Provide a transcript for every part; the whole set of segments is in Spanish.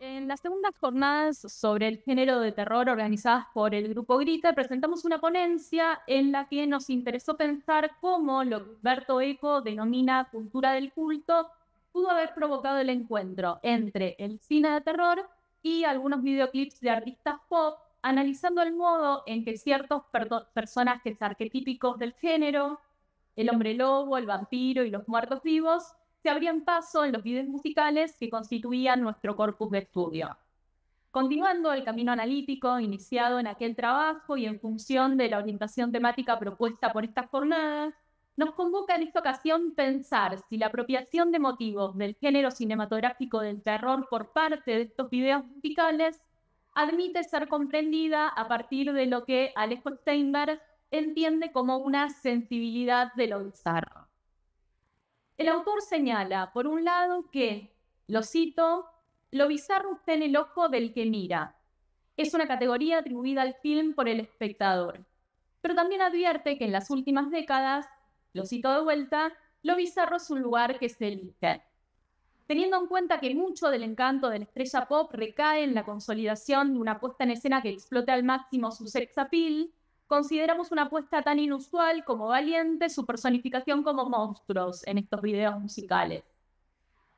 En las segundas jornadas sobre el género de terror organizadas por el Grupo Grita, presentamos una ponencia en la que nos interesó pensar cómo lo que Humberto Eco denomina cultura del culto pudo haber provocado el encuentro entre el cine de terror y algunos videoclips de artistas pop, analizando el modo en que ciertos personajes arquetípicos del género, el hombre lobo, el vampiro y los muertos vivos, se abrían paso en los videos musicales que constituían nuestro corpus de estudio. Continuando el camino analítico iniciado en aquel trabajo y en función de la orientación temática propuesta por estas jornadas, nos convoca en esta ocasión pensar si la apropiación de motivos del género cinematográfico del terror por parte de estos videos musicales admite ser comprendida a partir de lo que Alejo Steinberg entiende como una sensibilidad de lo bizarro. El autor señala, por un lado, que, lo cito, lo bizarro está en el ojo del que mira. Es una categoría atribuida al film por el espectador. Pero también advierte que en las últimas décadas, lo cito de vuelta, lo bizarro es un lugar que se elige. Teniendo en cuenta que mucho del encanto de la estrella pop recae en la consolidación de una puesta en escena que explote al máximo su sex appeal, consideramos una apuesta tan inusual como valiente su personificación como monstruos en estos videos musicales.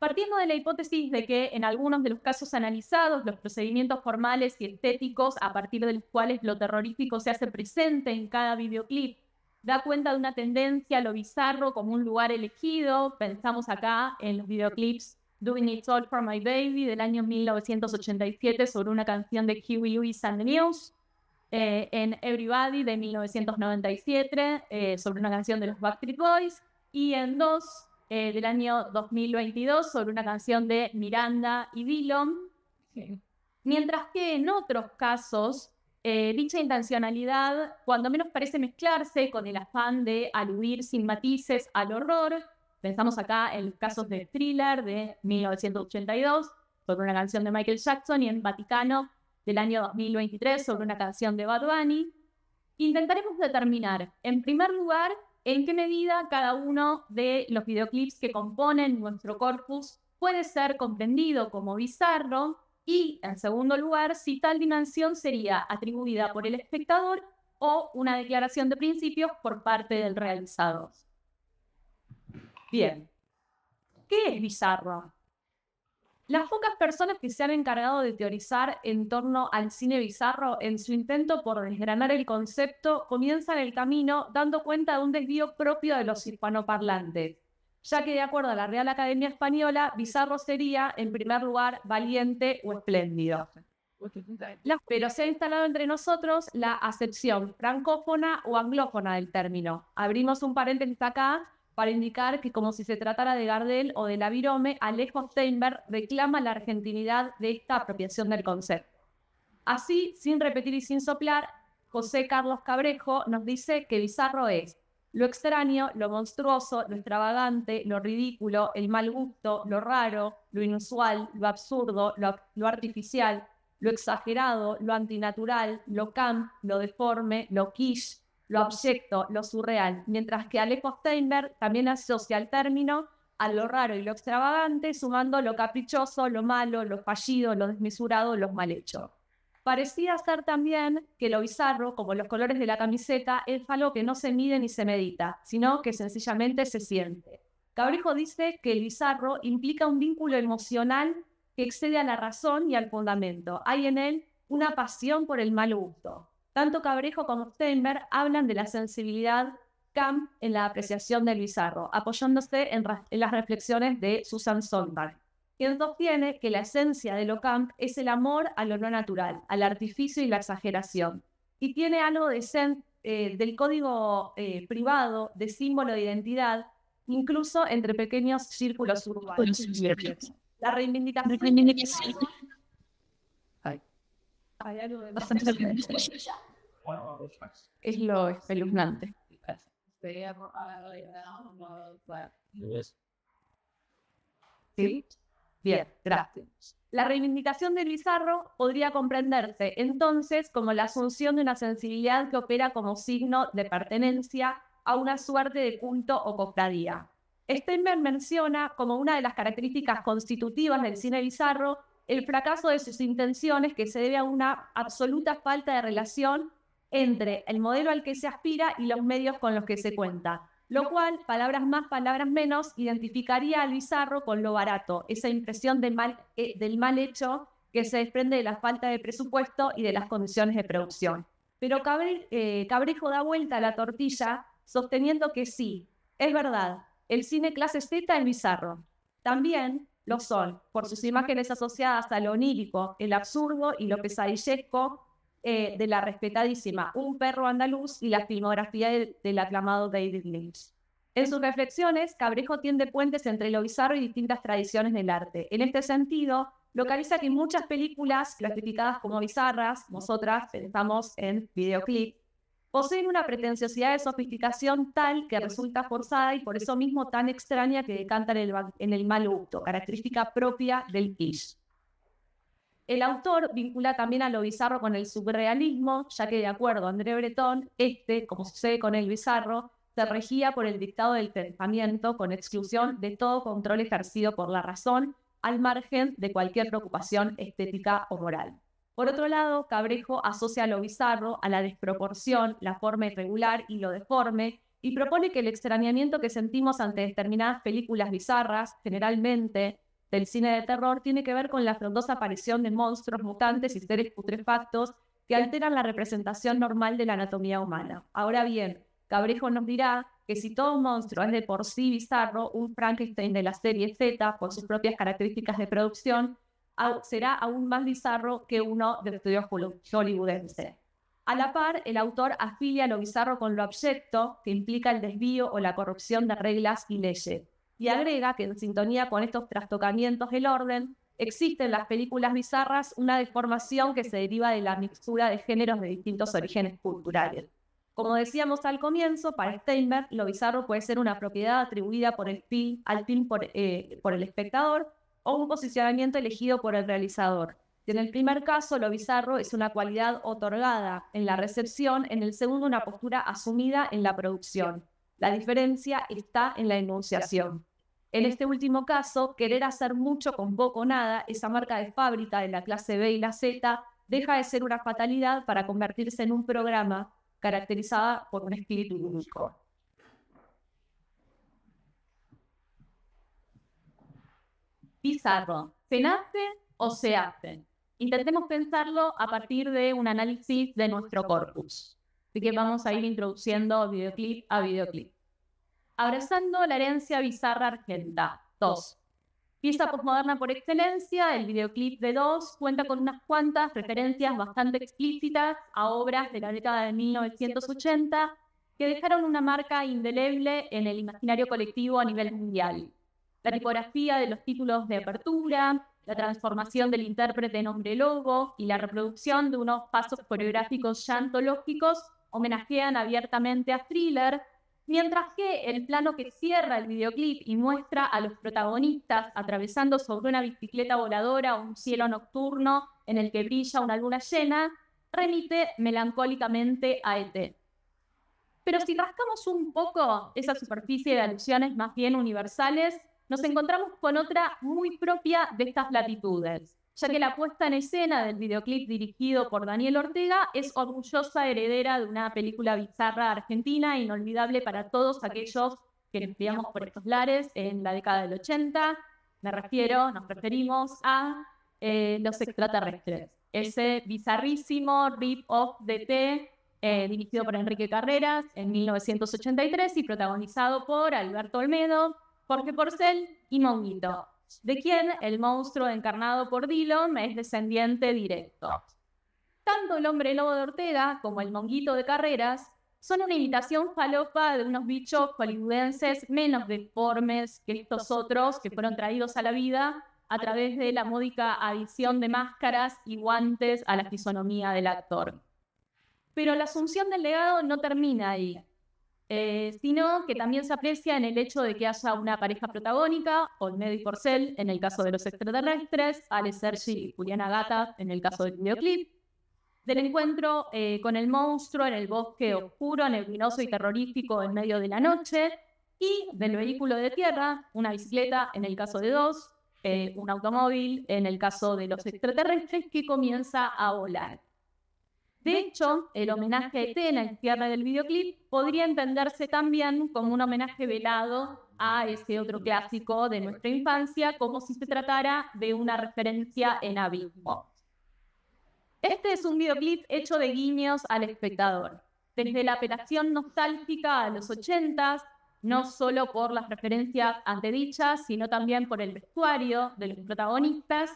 Partiendo de la hipótesis de que en algunos de los casos analizados, los procedimientos formales y estéticos a partir de los cuales lo terrorífico se hace presente en cada videoclip, da cuenta de una tendencia a lo bizarro como un lugar elegido. Pensamos acá en los videoclips Doing It All for My Baby del año 1987 sobre una canción de Huey Lewis and the News, en Everybody de 1997 sobre una canción de los Backstreet Boys, y en Dos del año 2022 sobre una canción de Miranda y Dillon. Sí. Mientras que en otros casos, dicha intencionalidad cuando menos parece mezclarse con el afán de aludir sin matices al horror. Pensamos acá en los casos de Thriller de 1982 sobre una canción de Michael Jackson y en Vaticano del año 2023 sobre una canción de Bad Bunny. Intentaremos determinar, en primer lugar, en qué medida cada uno de los videoclips que componen nuestro corpus puede ser comprendido como bizarro y, en segundo lugar, si tal dimensión sería atribuida por el espectador o una declaración de principios por parte del realizador. Bien, ¿qué es bizarro? Las pocas personas que se han encargado de teorizar en torno al cine bizarro en su intento por desgranar el concepto comienzan el camino dando cuenta de un desvío propio de los hispanoparlantes, ya que de acuerdo a la Real Academia Española, bizarro sería, en primer lugar, valiente o espléndido. Pero se ha instalado entre nosotros la acepción francófona o anglófona del término. Abrimos un paréntesis acá para indicar que, como si se tratara de Gardel o de la Virome, Alejo Steinberg reclama la argentinidad de esta apropiación del concepto. Así, sin repetir y sin soplar, José Carlos Cabrejo nos dice que bizarro es lo extraño, lo monstruoso, lo extravagante, lo ridículo, el mal gusto, lo raro, lo inusual, lo absurdo, lo artificial, lo exagerado, lo antinatural, lo camp, lo deforme, lo quiche, lo abyecto, lo surreal, mientras que Alejo Steinberg también asocia el término a lo raro y lo extravagante, sumando lo caprichoso, lo malo, lo fallido, lo desmesurado, lo mal hecho. Parecía ser también que lo bizarro, como los colores de la camiseta, es algo que no se mide ni se medita, sino que sencillamente se siente. Cabrejo dice que el bizarro implica un vínculo emocional que excede a la razón y al fundamento. Hay en él una pasión por el mal gusto. Tanto Cabrejo como Steinberg hablan de la sensibilidad camp en la apreciación del bizarro, apoyándose en las reflexiones de Susan Sontag, quien sostiene que la esencia de lo camp es el amor a lo no natural, al artificio y la exageración, y tiene algo de del código privado, de símbolo de identidad, incluso entre pequeños círculos urbanos. La reivindicación hay algo de bastante es lo espeluznante. ¿Sí? Bien, gracias. La reivindicación del bizarro podría comprenderse entonces como la asunción de una sensibilidad que opera como signo de pertenencia a una suerte de culto o cofradía. Steinberg menciona como una de las características constitutivas del cine bizarro el fracaso de sus intenciones, que se debe a una absoluta falta de relación entre el modelo al que se aspira y los medios con los que se cuenta. Lo cual, palabras más, palabras menos, identificaría al bizarro con lo barato, esa impresión del mal hecho que se desprende de la falta de presupuesto y de las condiciones de producción. Pero Cabrejo da vuelta a la tortilla sosteniendo que sí, es verdad, el cine clase Z es bizarro. También lo son, por sus imágenes asociadas a lo onírico, el absurdo y lo pesadillesco de la respetadísima Un perro andaluz y la filmografía del aclamado David Lynch. En sus reflexiones, Cabrejo tiende puentes entre lo bizarro y distintas tradiciones del arte. En este sentido, localiza que muchas películas clasificadas como bizarras, nosotras pensamos en videoclip, poseen una pretenciosidad de sofisticación tal que resulta forzada y por eso mismo tan extraña que decanta en el mal gusto, característica propia del kitsch. El autor vincula también a lo bizarro con el surrealismo, ya que de acuerdo a André Breton, como sucede con el bizarro, se regía por el dictado del pensamiento con exclusión de todo control ejercido por la razón, al margen de cualquier preocupación estética o moral. Por otro lado, Cabrejo asocia lo bizarro a la desproporción, la forma irregular y lo deforme, y propone que el extrañamiento que sentimos ante determinadas películas bizarras, generalmente del cine de terror, tiene que ver con la frondosa aparición de monstruos, mutantes y seres putrefactos que alteran la representación normal de la anatomía humana. Ahora bien, Cabrejo nos dirá que si todo monstruo es de por sí bizarro, un Frankenstein de la serie Z, por sus propias características de producción, será aún más bizarro que uno del estudio hollywoodense. A la par, el autor afilia lo bizarro con lo abyecto, que implica el desvío o la corrupción de reglas y leyes, y agrega que en sintonía con estos trastocamientos del orden, existe en las películas bizarras una deformación que se deriva de la mixtura de géneros de distintos orígenes culturales. Como decíamos al comienzo, para Steinberg, lo bizarro puede ser una propiedad atribuida por el film por el espectador o un posicionamiento elegido por el realizador. En el primer caso, lo bizarro es una cualidad otorgada en la recepción, en el segundo, una postura asumida en la producción. La diferencia está en la enunciación. En este último caso, querer hacer mucho con poco o nada, esa marca de fábrica de la clase B y la Z, deja de ser una fatalidad para convertirse en un programa caracterizada por un espíritu único. Bizarro, ¿se nace o se hace? Intentemos pensarlo a partir de un análisis de nuestro corpus. Así que vamos a ir introduciendo videoclip a videoclip. Abrazando la herencia bizarra argenta. 2. Pieza postmoderna por excelencia, el videoclip de 2 cuenta con unas cuantas referencias bastante explícitas a obras de la década de 1980 que dejaron una marca indeleble en el imaginario colectivo a nivel mundial. La tipografía de los títulos de apertura, la transformación del intérprete en hombre-lobo y la reproducción de unos pasos coreográficos ya antológicos homenajean abiertamente a Thriller, mientras que el plano que cierra el videoclip y muestra a los protagonistas atravesando sobre una bicicleta voladora un cielo nocturno en el que brilla una luna llena, remite melancólicamente a E.T. Pero si rascamos un poco esa superficie de alusiones más bien universales, nos encontramos con otra muy propia de estas latitudes, ya que la puesta en escena del videoclip dirigido por Daniel Ortega es orgullosa heredera de una película bizarra argentina inolvidable para todos aquellos que nos criamos por estos lares en la década del 80. Nos referimos a Los Extraterrestres. Ese bizarrísimo rip-off de T, dirigido por Enrique Carreras en 1983 y protagonizado por Alberto Olmedo, Jorge Porcel y Monguito, de quien el monstruo encarnado por Dillon es descendiente directo. Tanto el hombre lobo de Ortega como el Monguito de Carreras son una imitación falopa de unos bichos hollywoodenses menos deformes que estos otros que fueron traídos a la vida a través de la módica adición de máscaras y guantes a la fisonomía del actor. Pero la asunción del legado no termina ahí. Sino que también se aprecia en el hecho de que haya una pareja protagónica, Olmedo y Porcel en el caso de Los Extraterrestres, Ale Sergi y Juliana Gata en el caso del videoclip, del encuentro con el monstruo en el bosque oscuro, neblinoso y terrorífico en medio de la noche, y del vehículo de tierra, una bicicleta en el caso de 2, un automóvil, en el caso de los extraterrestres, que comienza a volar. De hecho, el homenaje a ET en el cierre del videoclip podría entenderse también como un homenaje velado a ese otro clásico de nuestra infancia, como si se tratara de una referencia en Abismo. Este es un videoclip hecho de guiños al espectador, desde la apelación nostálgica a los 80s, no solo por las referencias antedichas, sino también por el vestuario de los protagonistas,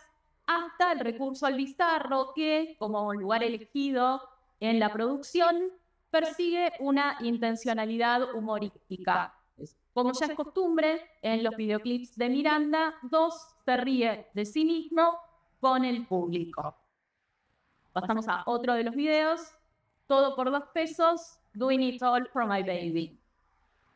hasta el recurso al bizarro que, como lugar elegido en la producción, persigue una intencionalidad humorística. Como ya es costumbre, en los videoclips de Miranda, Dos se ríe de sí mismo con el público. Pasamos a otro de los videos, todo por 2 pesos, Doing It All for My Baby.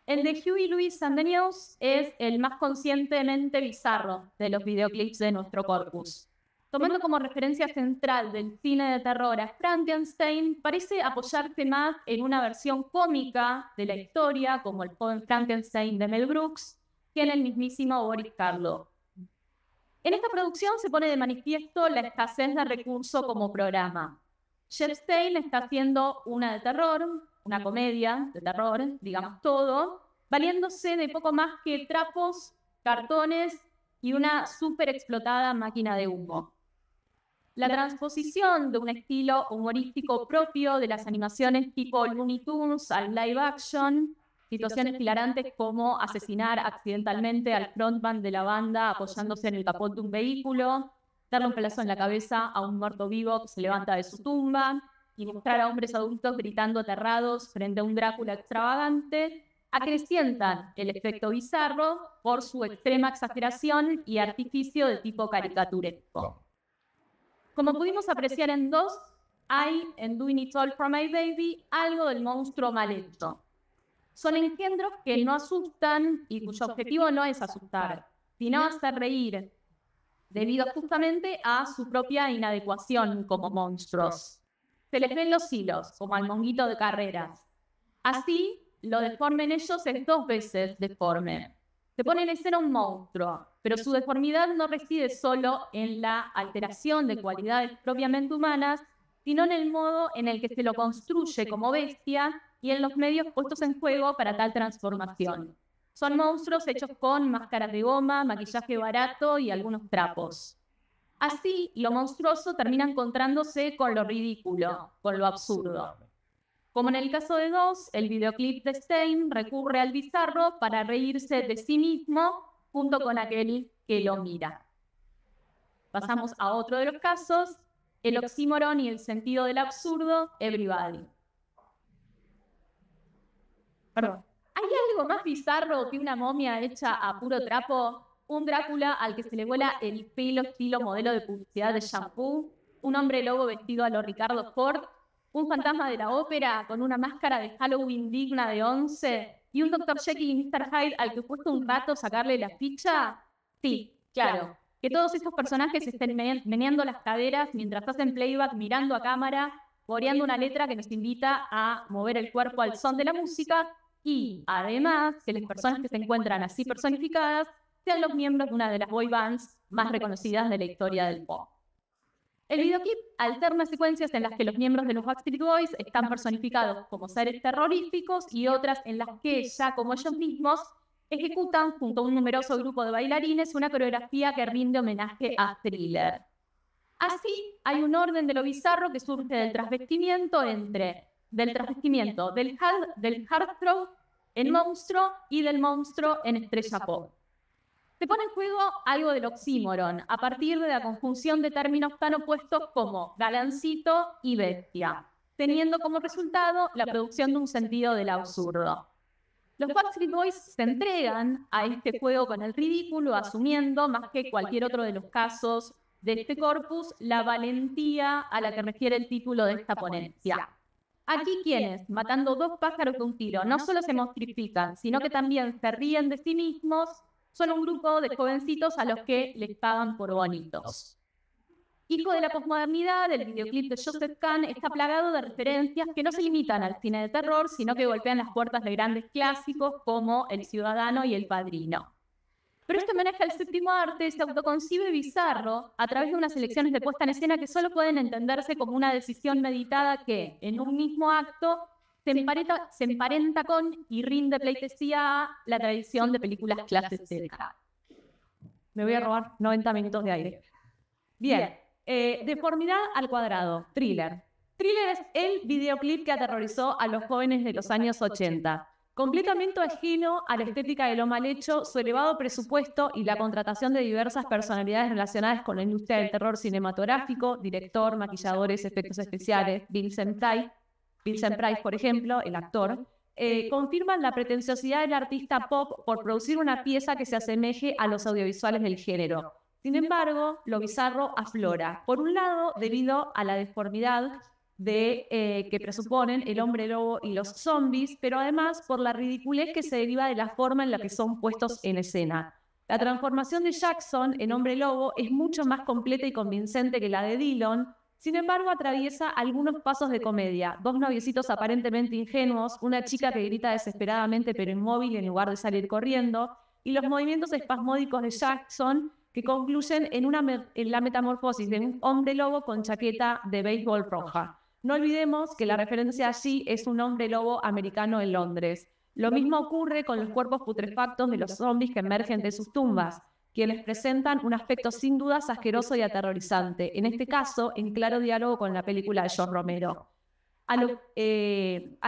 El de Huey Lewis and the News es el más conscientemente bizarro de los videoclips de nuestro corpus. Tomando como referencia central del cine de terror a Frankenstein, parece apoyarse más en una versión cómica de la historia, como el joven Frankenstein de Mel Brooks, que en el mismísimo Boris Karloff. En esta producción se pone de manifiesto la escasez de recurso como programa. Jeff Stein está haciendo una de terror, una comedia de terror, digamos todo, valiéndose de poco más que trapos, cartones y una súper explotada máquina de humo. La transposición de un estilo humorístico propio de las animaciones tipo Looney Tunes al live action, situaciones hilarantes como asesinar accidentalmente al frontman de la banda apoyándose en el capot de un vehículo, darle un pelazo en la cabeza a un muerto vivo que se levanta de su tumba y mostrar a hombres adultos gritando aterrados frente a un Drácula extravagante, acrecientan el efecto bizarro por su extrema exageración y artificio de tipo caricaturesco. Como pudimos apreciar en Dos, hay en Doing It All for My Baby algo del monstruo mal hecho. Son engendros que no asustan y cuyo objetivo no es asustar, sino hacer reír, debido justamente a su propia inadecuación como monstruos. Se les ven los hilos, como al monguito de carreras. Así, lo deforme en ellos es 2 veces deforme. Se pone en escena un monstruo, pero su deformidad no reside solo en la alteración de cualidades propiamente humanas, sino en el modo en el que se lo construye como bestia y en los medios puestos en juego para tal transformación. Son monstruos hechos con máscaras de goma, maquillaje barato y algunos trapos. Así, lo monstruoso termina encontrándose con lo ridículo, con lo absurdo. Como en el caso de Dos, el videoclip de Stein recurre al bizarro para reírse de sí mismo junto con aquel que lo mira. Pasamos a otro de los casos, el oxímoron y el sentido del absurdo, Everybody. Perdón. ¿Hay algo más bizarro que una momia hecha a puro trapo? Un Drácula al que se le vuela el pelo estilo modelo de publicidad de shampoo, un hombre lobo vestido a lo Ricardo Ford, un fantasma de la ópera con una máscara de Halloween digna de 11 y un Dr. Jekyll y Mr. Hyde al que cuesta un rato sacarle la ficha. Sí, claro. Que todos estos personajes estén meneando las caderas mientras hacen playback mirando a cámara, coreando una letra que nos invita a mover el cuerpo al son de la música y, además, que las personas que se encuentran así personificadas sean los miembros de una de las boy bands más reconocidas de la historia del pop. El videoclip alterna secuencias en las que los miembros de los Backstreet Boys están personificados como seres terroríficos y otras en las que, ya como ellos mismos, ejecutan junto a un numeroso grupo de bailarines una coreografía que rinde homenaje a Thriller. Así, hay un orden de lo bizarro que surge del transvestimiento del heartthrob en monstruo y del monstruo en estrella pop. Se pone en juego algo del oxímoron a partir de la conjunción de términos tan opuestos como galancito y bestia, teniendo como resultado la producción de un sentido del absurdo. Los Backstreet Boys se entregan a este juego con el ridículo, asumiendo, más que cualquier otro de los casos de este corpus, la valentía a la que refiere el título de esta ponencia. Aquí quienes, matando 2 pájaros de un tiro, no solo se monstrifican, sino que también se ríen de sí mismos, son un grupo de jovencitos a los que les pagan por bonitos. Hijo de la posmodernidad, el videoclip de Joseph Kahn está plagado de referencias que no se limitan al cine de terror, sino que golpean las puertas de grandes clásicos como El Ciudadano y El Padrino. Pero este homenaje al séptimo arte se autoconcibe bizarro a través de unas elecciones de puesta en escena que solo pueden entenderse como una decisión meditada que, en un mismo acto, se emparenta con y rinde pleitesía a la tradición de películas clase C. Me voy a robar 90 minutos de aire. Bien, deformidad al cuadrado, Thriller. Thriller es el videoclip que aterrorizó a los jóvenes de los años 80. Completamente ajeno a la estética de lo mal hecho, su elevado presupuesto y la contratación de diversas personalidades relacionadas con la industria del terror cinematográfico, director, maquilladores, efectos especiales, Vincent Price, por ejemplo, el actor, confirman la pretenciosidad del artista pop por producir una pieza que se asemeje a los audiovisuales del género. Sin embargo, lo bizarro aflora. Por un lado, debido a la deformidad que presuponen el hombre lobo y los zombies, pero además por la ridiculez que se deriva de la forma en la que son puestos en escena. La transformación de Jackson en hombre lobo es mucho más completa y convincente que la de Dillon. Sin embargo, atraviesa algunos pasos de comedia, dos noviecitos aparentemente ingenuos, una chica que grita desesperadamente pero inmóvil en lugar de salir corriendo, y los movimientos espasmódicos de Jackson que concluyen en la metamorfosis de un hombre lobo con chaqueta de béisbol roja. No olvidemos que la referencia allí es un hombre lobo americano en Londres. Lo mismo ocurre con los cuerpos putrefactos de los zombies que emergen de sus tumbas, quienes presentan un aspecto sin dudas asqueroso y aterrorizante, en este caso en claro diálogo con la película de George Romero. A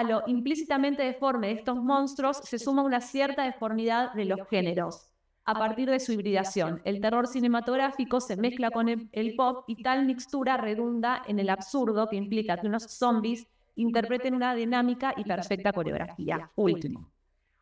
lo implícitamente deforme de estos monstruos se suma una cierta deformidad de los géneros. A partir de su hibridación, el terror cinematográfico se mezcla con el pop y tal mixtura redunda en el absurdo que implica que unos zombies interpreten una dinámica y perfecta coreografía. Último.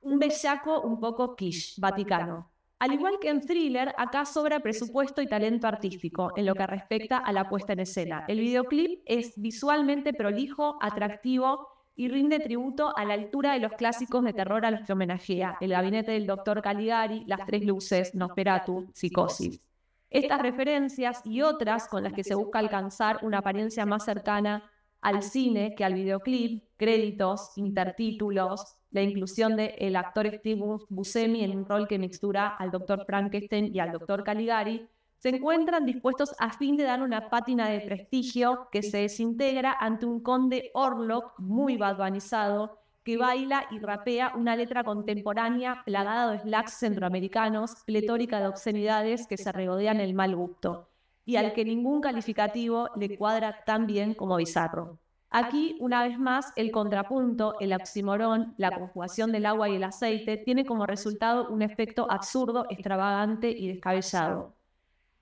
Un bellaco un poco quiche, Vaticano. Al igual que en Thriller, acá sobra presupuesto y talento artístico en lo que respecta a la puesta en escena. El videoclip es visualmente prolijo, atractivo y rinde tributo a la altura de los clásicos de terror a los que homenajea: El gabinete del Dr. Caligari, Las tres luces, Nosferatu, Psicosis. Estas referencias y otras con las que se busca alcanzar una apariencia más cercana al cine que al videoclip, créditos, intertítulos, la inclusión del actor Steve Buscemi en un rol que mixtura al Dr. Frankenstein y al Dr. Caligari, se encuentran dispuestos a fin de dar una pátina de prestigio que se desintegra ante un conde Orlok muy badvanizado que baila y rapea una letra contemporánea plagada de slacks centroamericanos, pletórica de obscenidades que se regodean el mal gusto, y al que ningún calificativo le cuadra tan bien como bizarro. Aquí, una vez más, el contrapunto, el oxímoron, la conjugación del agua y el aceite, tiene como resultado un efecto absurdo, extravagante y descabellado.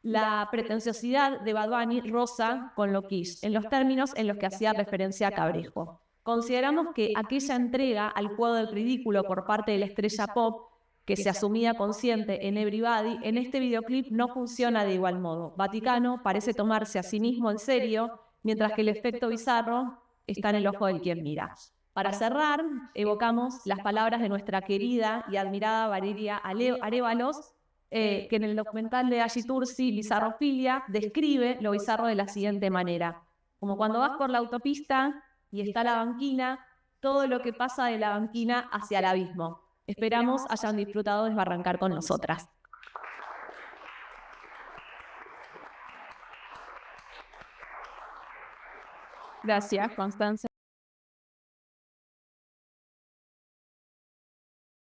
La pretenciosidad de Bad Bunny roza con lo quiche, en los términos en los que hacía referencia a Cabrejo. Consideramos que aquella entrega al juego del ridículo por parte de la estrella pop, que se asumía consciente en Everybody, en este videoclip no funciona de igual modo. Vaticano parece tomarse a sí mismo en serio, mientras que el efecto bizarro está en el ojo del quien mira. Para cerrar, evocamos las palabras de nuestra querida y admirada Valeria Arévalos, que en el documental de Ashi Tursi, Bizarrofilia, describe lo bizarro de la siguiente manera: como cuando vas por la autopista y está la banquina, todo lo que pasa de la banquina hacia el abismo. Esperamos hayan disfrutado de desbarrancar con nosotras. Gracias, Constanza.